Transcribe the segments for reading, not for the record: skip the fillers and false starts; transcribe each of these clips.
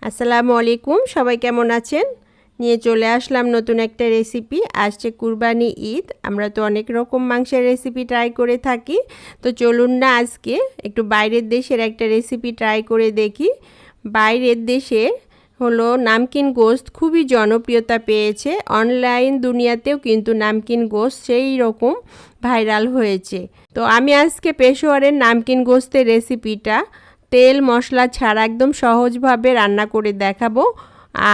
আসসালামু আলাইকুম, সবাই কেমন আছেন? নিয়ে চলে আসলাম নতুন একটা রেসিপি। আসছে কুরবানি ঈদ, আমরা তো অনেক রকম মাংসের রেসিপি ট্রাই করে থাকি। তো চলুন না আজকে একটু বাইরের দেশের একটা রেসিপি ট্রাই করে দেখি। বাইরের দেশে হলো নামকিন গোশত খুবই জনপ্রিয়তা পেয়েছে। অনলাইন দুনিয়াতেও কিন্তু নামকিন গোশত সেই রকম ভাইরাল হয়েছে। তো আমি আজকে পেশোয়ারের নামকিন গোশতের রেসিপিটা তেল মশলা ছাড়া একদম সহজভাবে রান্না করে দেখাবো।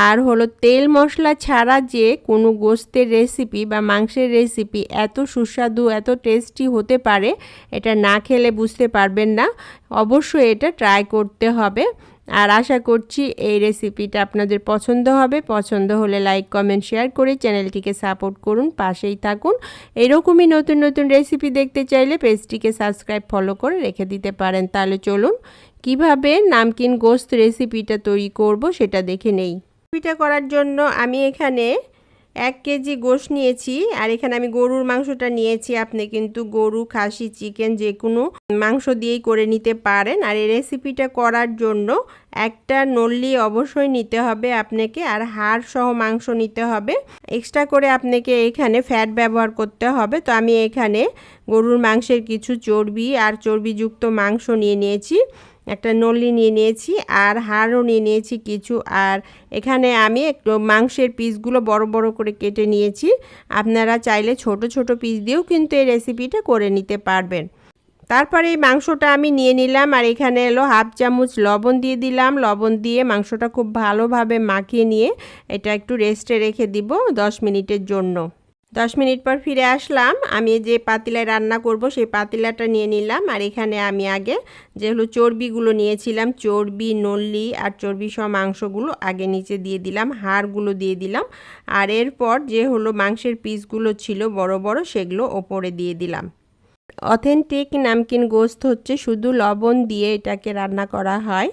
আর হলো তেল মশলা ছাড়া যে কোনো গোশতের রেসিপি বা মাংসের রেসিপি এত সুস্বাদু এত টেস্টি হতে পারে, এটা না খেলে বুঝতে পারবেন না। অবশ্যই এটা ট্রাই করতে হবে। আর আশা করছি এই রেসিপিটা আপনাদের পছন্দ হবে। পছন্দ হলে লাইক কমেন্ট শেয়ার করে চ্যানেলটিকে সাপোর্ট করুন, পাশেই থাকুন। এরকমই নতুন নতুন রেসিপি দেখতে চাইলে পেজটিকে সাবস্ক্রাইব ফলো করে রেখে দিতে পারেন। তাহলে চলুন কিভাবে নামকিন গোশত রেসিপিটা তৈরি করব সেটা দেখে নেই। রেসিপিটা করার জন্য আমি এখানে 1 কেজি গোশত নিয়েছি। আর এখানে আমি গরুর মাংসটা নিয়েছি। আপনি কিন্তু গরু, খাসি, চিকেন যে কোনো মাংস দিয়েই করে নিতে পারেন। আর এই রেসিপিটা করার জন্য একটা নল্লি অবশ্যই নিতে হবে আপনাকে, আর হাড় সহ মাংস নিতে হবে। এক্সট্রা করে আপনাকে এখানে ফ্যাট ব্যবহার করতে হবে। তো আমি এখানে গরুর মাংসের কিছু চর্বি আর চর্বিযুক্ত মাংস নিয়ে নিয়েছি, একটা নলি নিয়ে নিয়েছি, আর হাড়ও নিয়ে নিয়েছি কিছু। আর এখানে আমি একটু মাংসের পিসগুলো বড় বড় করে কেটে নিয়েছি। আপনারা চাইলে ছোট ছোট পিস দিয়েও কিন্তু এই রেসিপিটা করে নিতে পারবেন। তারপরে এই মাংসটা আমি নিয়ে নিলাম, আর এখানে এলো 1/2 চামচ লবণ দিয়ে দিলাম। লবণ দিয়ে মাংসটা খুব ভালোভাবে মাখিয়ে নিয়ে এটা একটু রেস্টে রেখে দিব 10 মিনিটের জন্য। 10 মিনিট পর ফিরে আসলাম। আমি যে পাতিলায় রান্না করব সেই পাতিলাটা নিয়ে নিলাম। আর এখানে আমি আগে যে হলো চর্বিগুলো নিয়েছিলাম, চর্বি, নল্লি আর চর্বি সহ মাংসগুলো আগে নিচে দিয়ে দিলাম, হাড়গুলো দিয়ে দিলাম। আর এরপর যে হলো মাংসের পিসগুলো ছিল বড় বড়, সেগুলো ওপরে দিয়ে দিলাম। অথেন্টিক নামকিন গোশত হচ্ছে শুধু লবণ দিয়ে এটাকে রান্না করা হয়,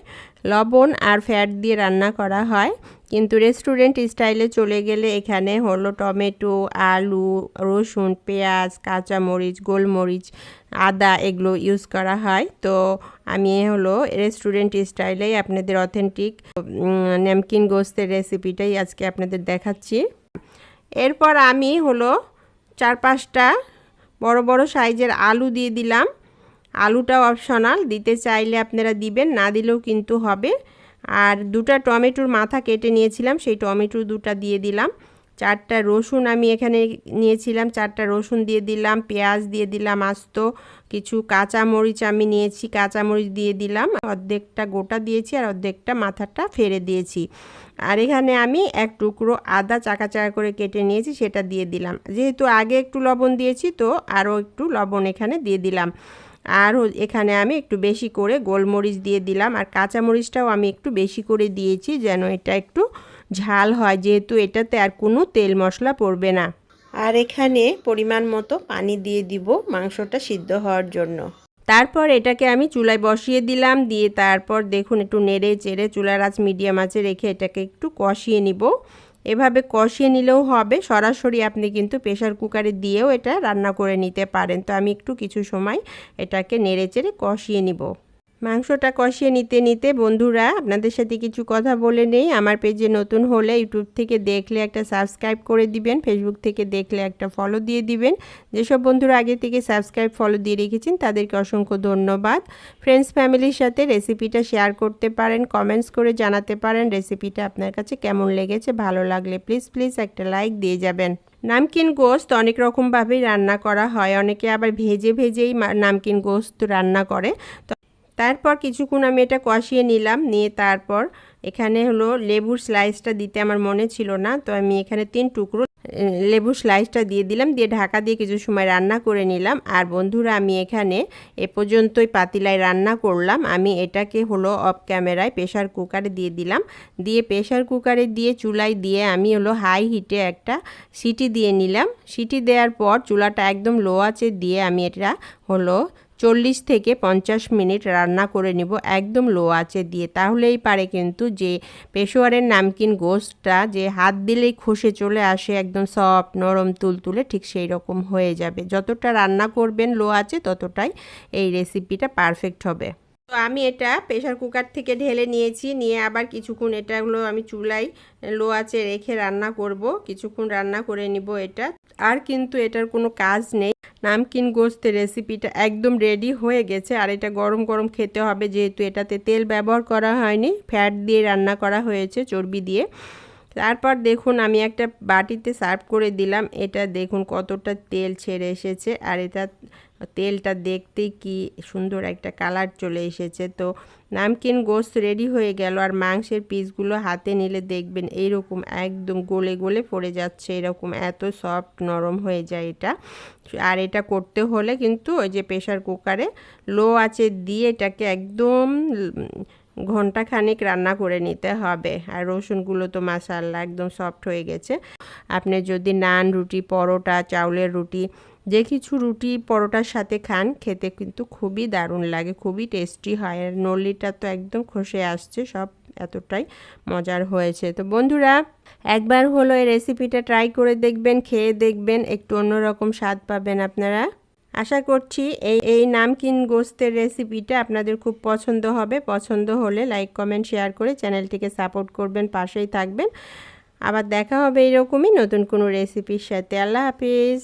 লবণ আর ফ্যাট দিয়ে রান্না করা হয়। কিন্তু রেস্টুরেন্ট স্টাইলে চলে গেলে এখানে হলো টমেটো, আলু, রসুন, পেঁয়াজ, কাঁচামরিচ, গোলমরিচ, আদা এগুলো ইউজ করা হয়। তো আমি হলো রেস্টুরেন্ট স্টাইলেই আপনাদের অথেন্টিক নামকিন গোশতের রেসিপিটাই আজকে আপনাদের দেখাচ্ছি। এরপর আমি হলো 4-5টা বড় বড় সাইজের আলু দিয়ে দিলাম। আলুটাও অপশনাল, দিতে চাইলে আপনারা দিবেন, না দিলেও কিন্তু হবে। আর 2টা টমেটোর মাথা কেটে নিয়েছিলাম, সেই টমেটো 2টা দিয়ে দিলাম। 4টা রসুন আমি এখানে নিয়েছিলাম, 4টা রসুন দিয়ে দিলাম। পেঁয়াজ দিয়ে দিলাম আস্ত, কিছু কাঁচামরিচ আমি নিয়েছি, কাঁচামরিচ দিয়ে দিলাম। অর্ধেকটা গোটা দিয়েছি আর অর্ধেকটা মাথাটা ফেলে দিয়েছি। আর এখানে আমি 1 টুকরো আদা চাকা চাকা করে কেটে নিয়েছি, সেটা দিয়ে দিলাম। যেহেতু আগে একটু লবণ দিয়েছি, তো আরও একটু লবণ এখানে দিয়ে দিলাম। আর এখানে আমি একটু বেশি করে গোলমরিচ দিয়ে দিলাম। আর কাঁচামরিচটাও আমি একটু বেশি করে দিয়েছি, যেন এটা একটু ঝাল হয়, যেহেতু এটাতে আর কোনো তেল মশলা পড়বে না। আর এখানে পরিমাণ মতো পানি দিয়ে দিব মাংসটা সিদ্ধ হওয়ার জন্য। তারপর এটাকে আমি চুলায় বসিয়ে দিলাম, দিয়ে তারপর দেখুন একটু নেড়ে চেড়ে চুলার আঁচ মিডিয়াম আঁচে রেখে এটাকে একটু কষিয়ে নিব। এভাবে কষিয়ে নিলেও হবে, সরাসরি আপনি কিন্তু প্রেশার কুকারে দিয়েও এটা রান্না করে নিতে পারেন। তো আমি একটু কিছু সময় এটাকে নেড়ে চেড়ে কষিয়ে নিব। মাংসটা কষিয়ে নিতে নিতে বন্ধুরা আপনাদের সাথে কিছু কথা বলে নেই। আমার পেজে নতুন হলে ইউটিউব থেকে দেখলে একটা সাবস্ক্রাইব করে দিবেন, ফেসবুক থেকে দেখলে একটা ফলো দিয়ে দিবেন। যেসব বন্ধুরা আগে থেকে সাবস্ক্রাইব ফলো দিয়ে রেখেছেন তাদেরকে অসংখ্য ধন্যবাদ। ফ্রেন্ডস ফ্যামিলির সাথে রেসিপিটা শেয়ার করতে পারেন, কমেন্টস করে জানাতে পারেন রেসিপিটা আপনার কাছে কেমন লেগেছে। ভালো লাগলে প্লিজ একটা লাইক দিয়ে যাবেন। নামকিন গোশত অনেক রকমভাবেই রান্না করা হয়, অনেকে আবার ভেজেই নামকিন গোশত রান্না করে। তারপর কিছুক্ষণ আমি এটা কষিয়ে নিলাম, নিয়ে তারপর এখানে হলো লেবুর স্লাইসটা দিতে আমার মনে ছিল না, তো আমি এখানে 3 টুকরো লেবুর স্লাইসটা দিয়ে দিলাম, দিয়ে ঢাকা দিয়ে কিছু সময় রান্না করে নিলাম। আর বন্ধুরা আমি এখানে এ পর্যন্তই পাতিলায় রান্না করলাম। আমি এটাকে হলো অফ ক্যামেরায় প্রেশার কুকারে দিয়ে দিলাম, দিয়ে প্রেশার কুকারে দিয়ে চুলায় দিয়ে আমি হলো হাই হিটে একটা সিটি দিয়ে নিলাম। সিটি দেওয়ার পর চুলাটা একদম লো আঁচে দিয়ে আমি এটা হলো 40 থেকে 50 মিনিট রান্না করে নিব একদম লো আঁচে দিয়ে। তাহলেই পারে কিন্তু যে পেশোয়ারের নামকিন গোশতটা যে হাত দিলেই খসে চলে আসে, একদম সফট নরম তুলতুলে, ঠিক সেই রকম হয়ে যাবে। যতটা রান্না করবেন লো আঁচে ততটাই এই রেসিপিটা পারফেক্ট হবে। তো আমি এটা প্রেশার কুকার থেকে ঢেলে নিয়েছি, নিয়ে আবার কিছুক্ষণ এটাগুলো আমি চুলায় লো আঁচে রেখে রান্না করব, কিছুক্ষণ রান্না করে নিব এটা। আর কিন্তু এটার কোনো কাজ নেই, নামকিন গোস্তের রেসিপিটা একদম রেডি হয়ে গেছে। আর এটা গরম গরম খেতে হবে, যেহেতু এটাতে তেল ব্যবহার করা হয়নি, ফ্যাট দিয়ে রান্না করা হয়েছে, চর্বি দিয়ে। তারপর দেখুন আমি একটা বাটিতে সার্ভ করে দিলাম। এটা দেখুন কতটা তেল ছেড়ে এসেছে, আর এটা তেলটা দেখতে কি সুন্দর একটা কালার চলে এসেছে। তো নামকিন গোস্ত রেডি হয়ে গেল। আর মাংসের পিসগুলো হাতে নিলে দেখবেন এইরকম একদম গলে গলে পড়ে যাচ্ছে, এরকম এত সফট নরম হয়ে যায় এটা। আর এটা করতে হলে কিন্তু ওই যে প্রেশার কুকারে লো আঁচে দিয়ে এটাকে একদম ঘন্টাখানেক রান্না করে নিতে হবে। আর রসুনগুলো তো মাশাআল্লাহ একদম সফট হয়ে গেছে। আপনি যদি নান, রুটি, পরোটা, চাউলের রুটি, যে কিছু রুটি পরোটার সাথে খান, খেতে কিন্তু খুবই দারুণ লাগে, খুবই টেস্টি হয়। আর নলিটা তো একদম খসে আসছে, সব এতটাই মজার হয়েছে। তো বন্ধুরা, একবার হলো এই রেসিপিটা ট্রাই করে দেখবেন, খেয়ে দেখবেন, একটু অন্যরকম স্বাদ পাবেন আপনারা। আশা করছি এই নামকিন গোস্তের রেসিপিটা আপনাদের খুব পছন্দ হবে। পছন্দ হলে লাইক, কমেন্ট, শেয়ার করে চ্যানেলটিকে সাপোর্ট করবেন, পাশেই থাকবেন। আবার দেখা হবে এইরকমই নতুন কোনো রেসিপির সাথে। আল্লাহ হাফিজ।